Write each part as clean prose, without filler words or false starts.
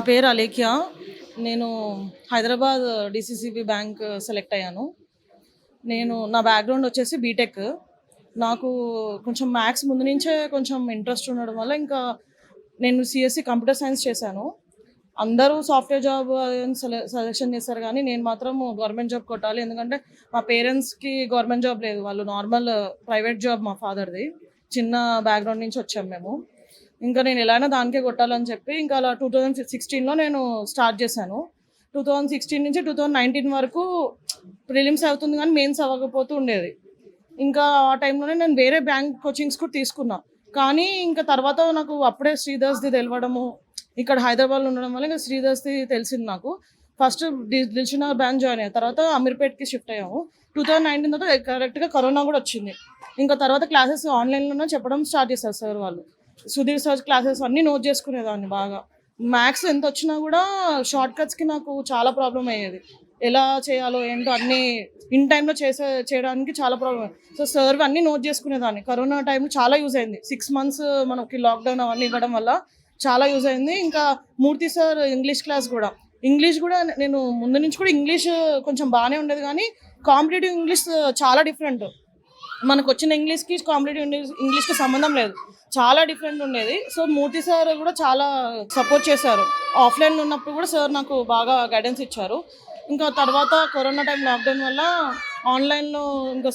నా పేరు అలేఖ్య. నేను హైదరాబాద్ డీసీసీబీ బ్యాంక్ సెలెక్ట్ అయ్యాను. నా బ్యాక్‌గ్రౌండ్ వచ్చేసి బీటెక్. నాకు కొంచెం మ్యాథ్స్ ముందు నుంచే కొంచెం ఇంట్రెస్ట్ ఉండడం వల్ల ఇంకా నేను సీఎస్‌సి కంప్యూటర్ సైన్స్ చేశాను. అందరూ సాఫ్ట్‌వేర్ జాబ్ అని సజెషన్ చేస్తారు కానీ నేను మాత్రం గవర్నమెంట్ జాబ్ కొట్టాలి. ఎందుకంటే మా పేరెంట్స్‌కి గవర్నమెంట్ జాబ్ లేదు. వాళ్ళు నార్మల్ ప్రైవేట్ జాబ్ మా ఫాదర్‌ది. చిన్న బ్యాక్‌గ్రౌండ్ నుంచి వచ్చాము మేము. ఇంకా నేను ఎలాగైనా దానికే కొట్టాలని చెప్పి ఇంకా అలా 2016లో నేను స్టార్ట్ చేశాను. 2016 నుంచి 2019 వరకు ప్రిలిమ్స్ అవుతుంది కానీ మెయిన్స్ అవ్వకపోతూ ఉండేది. ఇంకా ఆ టైంలోనే నేను వేరే బ్యాంక్ కోచింగ్స్ కూడా తీసుకున్నా. కానీ ఇంకా తర్వాత నాకు అప్పుడే శ్రీధర్స్‌ది తెలవడము, ఇక్కడ హైదరాబాద్లో ఉండడం వల్ల ఇంకా శ్రీధర్స్‌ది తెలిసింది నాకు. ఫస్ట్ దిల్‌సుఖ్‌నగర్ బ్రాంచ్ జాయిన్ అయ్యా. తర్వాత అమీర్పేట్‌కి షిఫ్ట్ అయ్యాము. 2019 తర్వాత కరెక్ట్‌గా కరోనా కూడా వచ్చింది. ఇంకా తర్వాత క్లాసెస్ ఆన్లైన్‌లోనే చెప్పడం స్టార్ట్ చేశారు సార్ వాళ్ళు. సుధీర్ సార్ క్లాసెస్ అన్నీ నోట్ చేసుకునేదాన్ని బాగా. మ్యాథ్స్ ఎంత వచ్చినా కూడా షార్ట్ కట్స్‌కి నాకు చాలా ప్రాబ్లమ్ అయ్యేది. ఎలా చేయాలో ఏంటో అన్నీ ఇన్ టైంలో చేయడానికి చాలా ప్రాబ్లమ్. సో సార్‌వి అన్నీ నోట్ చేసుకునేదాన్ని. కరోనా టైంలో చాలా యూజ్ అయింది. 6 మంత్స్ మనకి లాక్డౌన్ అవన్నీ ఇవ్వడం వల్ల చాలా యూజ్ అయింది. ఇంకా మూర్తి సార్ ఇంగ్లీష్ క్లాస్ కూడా. ఇంగ్లీష్ కూడా నేను ముందు నుంచి కూడా ఇంగ్లీష్ కొంచెం బాగానే ఉండేది కానీ కాంపిటేటివ్ ఇంగ్లీష్ చాలా డిఫరెంట్. మనకు వచ్చిన ఇంగ్లీష్‌కి కాంపిటేటివ్ ఇంగ్లీష్‌కి సంబంధం లేదు. చాలా డిఫరెంట్ ఉండేది. సో మూర్తి సార్ కూడా చాలా సపోర్ట్ చేశారు. ఆఫ్లైన్లో ఉన్నప్పుడు కూడా సార్ నాకు బాగా గైడెన్స్ ఇచ్చారు. ఇంకా తర్వాత కరోనా టైం లాక్డౌన్ వల్ల ఆన్లైన్లో ఇంకా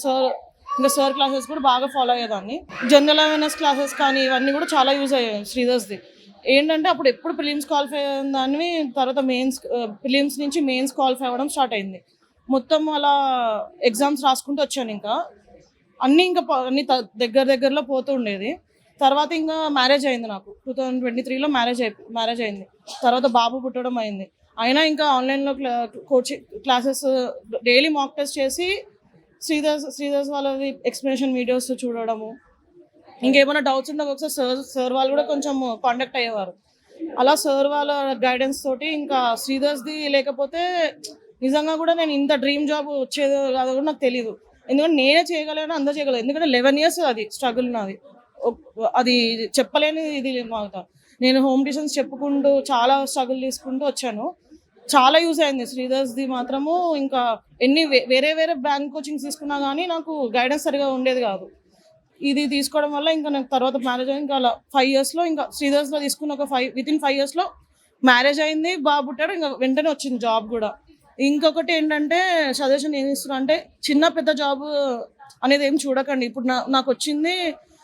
సార్ క్లాసెస్ కూడా బాగా ఫాలో అయ్యేదాన్ని. జనరల్ అవేర్నెస్ క్లాసెస్ కానీ ఇవన్నీ కూడా చాలా యూజ్ అయ్యాయి శ్రీధర్స్‌ది. ఏంటంటే అప్పుడు ఎప్పుడు ప్రిలిమ్స్ క్వాలిఫై అయిన దాన్ని తర్వాత ప్రిలిమ్స్ నుంచి మెయిన్స్ క్వాలిఫై అవ్వడం స్టార్ట్ అయింది. మొత్తం అలా ఎగ్జామ్స్ రాసుకుంటూ వచ్చాను. ఇంకా అన్నీ దగ్గరలో పోతూ ఉండేది. తర్వాత ఇంకా మ్యారేజ్ అయింది నాకు. 2023లో మ్యారేజ్ అయింది. తర్వాత బాబు పుట్టడం అయింది. అయినా ఇంకా ఆన్లైన్లో coaching classes daily mock test చేసి శ్రీధర్స్ వాళ్ళది ఎక్స్ప్లెనేషన్ వీడియోస్ చూడడము, ఇంకేమైనా డౌట్స్ ఉంటే ఒకసారి సార్ వాళ్ళు కూడా కొంచెం కాంటాక్ట్ అయ్యేవారు. అలా సార్ వాళ్ళ గైడెన్స్ తోటి ఇంకా శ్రీధర్స్ది లేకపోతే నిజంగా కూడా నేను ఇంత డ్రీమ్ జాబ్ వచ్చేది కాదు కూడా నాకు తెలీదు. ఎందుకంటే నేనే చేయగలను, అందరూ చేయగలరు. ఎందుకంటే 11 years అది స్ట్రగుల్ నాది. అది చెప్పలేని ఇది మాట. నేను హోమ్ ట్యూషన్స్ చెప్పుకుంటూ చాలా స్ట్రగుల్ తీసుకుంటూ వచ్చాను. చాలా యూజ్ అయింది శ్రీధర్స్‌ది మాత్రము. ఇంకా వేరే బ్యాంక్ కోచింగ్స్ తీసుకున్నా కానీ నాకు గైడెన్స్ సరిగా ఉండేది కాదు. ఇది తీసుకోవడం వల్ల ఇంకా నాకు తర్వాత మ్యారేజ్ అయింది. ఇంకా అలా 5 yearsలో ఇంకా శ్రీధర్స్‌లో తీసుకున్న వితిన్ 5 yearsలో మ్యారేజ్ అయింది, బాబు పుట్టాడు. ఇంకా వెంటనే వచ్చింది జాబ్ కూడా. ఇంకొకటి ఏంటంటే సజెషన్ ఏమి ఇస్తున్నా అంటే చిన్న పెద్ద జాబ్ అనేది ఏం చూడకండి. ఇప్పుడు నాకు వచ్చింది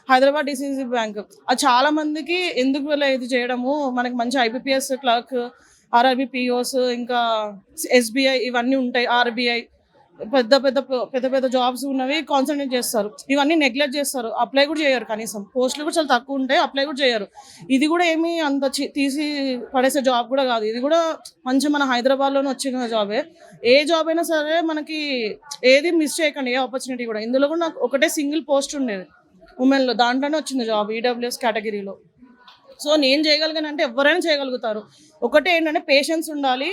హైదరాబాద్ డీసీసీ బ్యాంక్. అది చాలా మందికి ఎందుకు ఇది చేయడము, మనకి మంచి ఐబీపీఎస్ క్లర్క్, ఆర్ఆర్బీ పిఓస్, ఇంకా ఎస్బీఐ ఇవన్నీ ఉంటాయి. ఆర్బీఐ పెద్ద జాబ్స్ ఉన్నవి కాన్సన్ట్రేట్ చేస్తారు. ఇవన్నీ నెగ్లెక్ట్ చేస్తారు. అప్లై కూడా చేయరు. కనీసం పోస్టులు కూడా చాలా తక్కువ ఉంటాయి, అప్లై కూడా చేయరు. ఇది కూడా ఏమీ అంత తీసి పడేసే జాబ్ కూడా కాదు. ఇది కూడా మంచి మన హైదరాబాద్లోనే వచ్చిన జాబే. ఏ జాబ్ అయినా సరే మనకి ఏది మిస్ చేయకండి, ఏ ఆపర్చునిటీ కూడా. ఇందులో కూడా నాకు ఒకటే సింగిల్ పోస్ట్ ఉండేది ఉమెన్లో, దాంట్లోనే వచ్చింది జాబ్ ఈడబ్ల్యూఎస్ కేటగిరీలో. సో నేను చేయగలిగానంటే ఎవరైనా చేయగలుగుతారు. ఒకటే ఏంటంటే పేషెన్స్ ఉండాలి,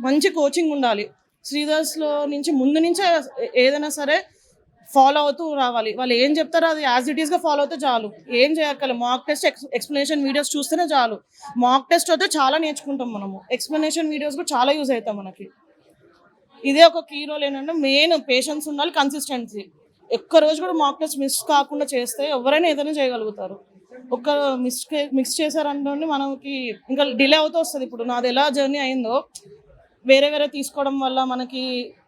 మంచి కోచింగ్ ఉండాలి. శ్రీధర్స్లో నుంచి ముందు నుంచే ఏదైనా సరే ఫాలో అవుతూ రావాలి. వాళ్ళు ఏం చెప్తారో అది యాజ్ ఇట్ ఈస్గా ఫాలో అవుతే చాలు. ఏం చేయక్కర్లేదు. మాక్ టెస్ట్ ఎక్స్ప్లెనేషన్ వీడియోస్ చూస్తేనే చాలు. మాక్ టెస్ట్ అయితే చాలా నేర్చుకుంటాం మనము. ఎక్స్ప్లెనేషన్ వీడియోస్ కూడా చాలా యూజ్ అవుతాం మనకి. ఇదే ఒక కీ రోల్ ఏంటంటే మెయిన్ పేషెన్స్ ఉండాలి, కన్సిస్టెన్సీ. ఒక్క రోజు కూడా మాక్ టెస్ట్ మిస్ కాకుండా చేస్తే ఎవరైనా ఏదైనా చేయగలుగుతారు. ఒక మిక్స్ చేశారంటే మనకి ఇంకా డిలే అవుతూ వస్తుంది. ఇప్పుడు నాది ఎలా జర్నీ అయిందో వేరే తీసుకోవడం వల్ల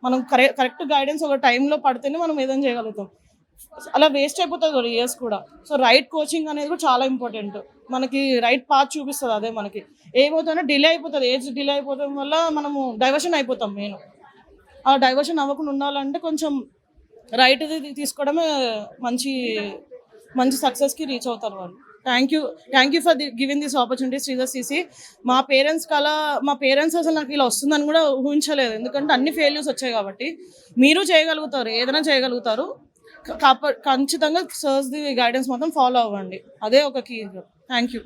మనం కరెక్ట్ గైడెన్స్ ఒక టైంలో పడితేనే మనం ఏదైనా చేయగలుగుతాం. అలా వేస్ట్ అయిపోతుంది కూడా ఇయర్స్ కూడా. సో రైట్ కోచింగ్ అనేది కూడా చాలా ఇంపార్టెంట్. మనకి రైట్ పాత్ చూపిస్తుంది. అదే మనకి ఏమవుతుందంటే డిలే అయిపోతుంది. ఏజ్ డిలే అయిపోవడం వల్ల మనము డైవర్షన్ అయిపోతాం. మెయిన్ ఆ డైవర్షన్ అవ్వకుండా ఉండాలంటే కొంచెం రైట్ది తీసుకోవడమే మంచి సక్సెస్కి రీచ్ అవుతారు వాళ్ళు. Thank you for giving this opportunity Sridhar CC. మా పేరెంట్స్ అసలు నాకు ఇలా వస్తుందని కూడా ఊహించలేదు. ఎందుకంటే అన్ని ఫెయిల్యూర్స్ వచ్చాయి కాబట్టి. మీరు చేయగలుగుతారు, ఏదైనా చేయగలుగుతారు. ఖచ్చితంగా సర్స్‌ది గైడెన్స్ మాత్రం ఫాలో అవ్వండి. అదే ఒక కీ. Thank you.